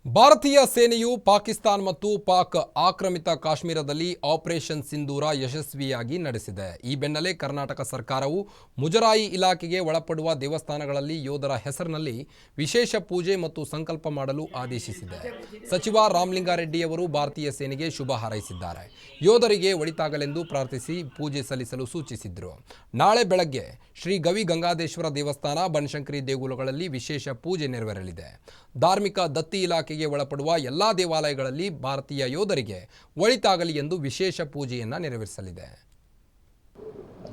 ಭಾರತೀಯ ಸೇನೆಯು ಪಾಕಿಸ್ತಾನ ಮತ್ತು ಪಾಕ್ ಆಕ್ರಮಿತ ಕಾಶ್ಮೀರದಲ್ಲಿ ಆಪರೇಷನ್ ಸಿಂಧೂರ ಯಶಸ್ವಿಯಾಗಿ ನಡೆಸಿದೆ. ಈ ಬೆನ್ನಲ್ಲೇ ಕರ್ನಾಟಕ ಸರ್ಕಾರವು ಮುಜರಾಯಿ ಇಲಾಖೆಗೆ ಒಳಪಡುವ ದೇವಸ್ಥಾನಗಳಲ್ಲಿ ಯೋಧರ ಹೆಸರಿನಲ್ಲಿ ವಿಶೇಷ ಪೂಜೆ ಮತ್ತು ಸಂಕಲ್ಪ ಮಾಡಲು ಆದೇಶಿಸಿದೆ. ಸಚಿವ ರಾಮಲಿಂಗಾರೆಡ್ಡಿಯವರು ಭಾರತೀಯ ಸೇನೆಗೆ ಶುಭ ಹಾರೈಸಿದ್ದಾರೆ. ಯೋಧರಿಗೆ ಒಳಿತಾಗಲೆಂದು ಪ್ರಾರ್ಥಿಸಿ ಪೂಜೆ ಸಲ್ಲಿಸಲು ಸೂಚಿಸಿದರು. ನಾಳೆ ಬೆಳಗ್ಗೆ ಶ್ರೀ ಗವಿ ಗಂಗಾಧೇಶ್ವರ ದೇವಸ್ಥಾನ, ಬನಶಂಕರಿ ದೇಗುಲಗಳಲ್ಲಿ ವಿಶೇಷ ಪೂಜೆ ನೆರವೇರಲಿದೆ. ಧಾರ್ಮಿಕ ದತ್ತಿ ಇಲಾಖೆಗೆ ಒಳಪಡುವ ಎಲ್ಲಾ ದೇವಾಲಯಗಳಲ್ಲಿ ಭಾರತೀಯ ಯೋಧರಿಗೆ ಒಳಿತಾಗಲಿ ಎಂದು ವಿಶೇಷ ಪೂಜೆಯನ್ನು ನೆರವೇರಿಸಲಿದೆ.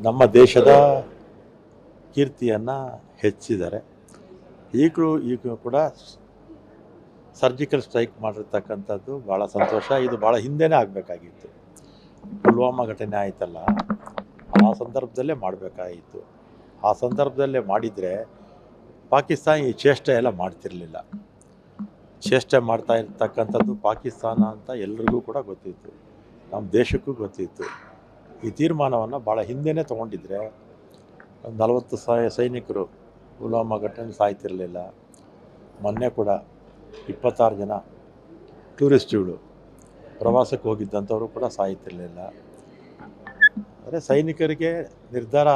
ನಮ್ಮ ದೇಶದ ಕೀರ್ತಿಯನ್ನು ಹೆಚ್ಚಿದ್ದಾರೆ. ಈಗಲೂ ಕೂಡ ಸರ್ಜಿಕಲ್ ಸ್ಟ್ರೈಕ್ ಮಾಡಿರ್ತಕ್ಕಂಥದ್ದು ಭಾಳ ಸಂತೋಷ. ಇದು ಭಾಳ ಹಿಂದೆನೇ ಆಗಬೇಕಾಗಿತ್ತು. ಪುಲ್ವಾಮಾ ಘಟನೆ ಆಯ್ತಲ್ಲ, ಆ ಸಂದರ್ಭದಲ್ಲೇ ಮಾಡಬೇಕಾಗಿತ್ತು. ಆ ಸಂದರ್ಭದಲ್ಲೇ ಮಾಡಿದರೆ ಪಾಕಿಸ್ತಾನ ಈ ಚೇಷ್ಟೆ ಎಲ್ಲ ಮಾಡ್ತಿರಲಿಲ್ಲ. ಚೇಷ್ಟೆ ಮಾಡ್ತಾ ಇರ್ತಕ್ಕಂಥದ್ದು ಪಾಕಿಸ್ತಾನ ಅಂತ ಎಲ್ರಿಗೂ ಕೂಡ ಗೊತ್ತಿತ್ತು, ನಮ್ಮ ದೇಶಕ್ಕೂ ಗೊತ್ತಿತ್ತು. ಈ ತೀರ್ಮಾನವನ್ನು ಭಾಳ ಹಿಂದೆನೇ ತೊಗೊಂಡಿದ್ರೆ 40 ಸೈನಿಕರು ಪುಲ್ವಾಮಾ ಘಟನೆ ಸಾಯ್ತಿರಲಿಲ್ಲ. ಮೊನ್ನೆ ಕೂಡ 26 ಜನ ಟೂರಿಸ್ಟ್ಗಳು ಪ್ರವಾಸಕ್ಕೆ ಹೋಗಿದ್ದಂಥವರು ಕೂಡ ಸಾಯ್ತಿರಲಿಲ್ಲ. ಅಂದರೆ ಸೈನಿಕರಿಗೆ ನಿರ್ಧಾರ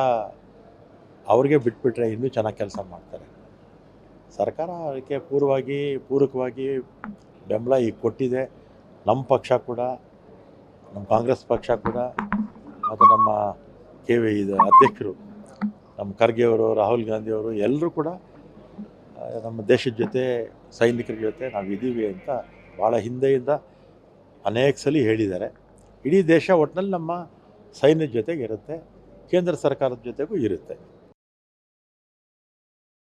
ಅವ್ರಿಗೆ ಬಿಟ್ಬಿಟ್ರೆ ಇನ್ನೂ ಚೆನ್ನಾಗಿ ಕೆಲಸ ಮಾಡ್ತಾರೆ. ಸರ್ಕಾರ ಅದಕ್ಕೆ ಪೂರಕವಾಗಿ ಬೆಂಬಲ ಈಗ ಕೊಟ್ಟಿದೆ. ನಮ್ಮ ಪಕ್ಷ ಕೂಡ, ನಮ್ಮ ಕಾಂಗ್ರೆಸ್ ಪಕ್ಷ ಕೂಡ, ಮತ್ತು ನಮ್ಮ ಅಧ್ಯಕ್ಷರು ನಮ್ಮ ಖರ್ಗೆಯವರು, ರಾಹುಲ್ ಗಾಂಧಿಯವರು ಎಲ್ಲರೂ ಕೂಡ ನಮ್ಮ ದೇಶದ ಜೊತೆ, ಸೈನಿಕರ ಜೊತೆ ನಾವು ಇದ್ದೀವಿ ಅಂತ ಭಾಳ ಹಿಂದೆಯಿಂದ ಅನೇಕ ಸಲ ಹೇಳಿದ್ದಾರೆ. ಇಡೀ ದೇಶ ಒಟ್ಟಿನಲ್ಲಿ ನಮ್ಮ ಸೈನ್ಯದ ಜೊತೆಗೆ ಇರುತ್ತೆ, ಕೇಂದ್ರ ಸರ್ಕಾರದ ಜೊತೆಗೂ ಇರುತ್ತೆ.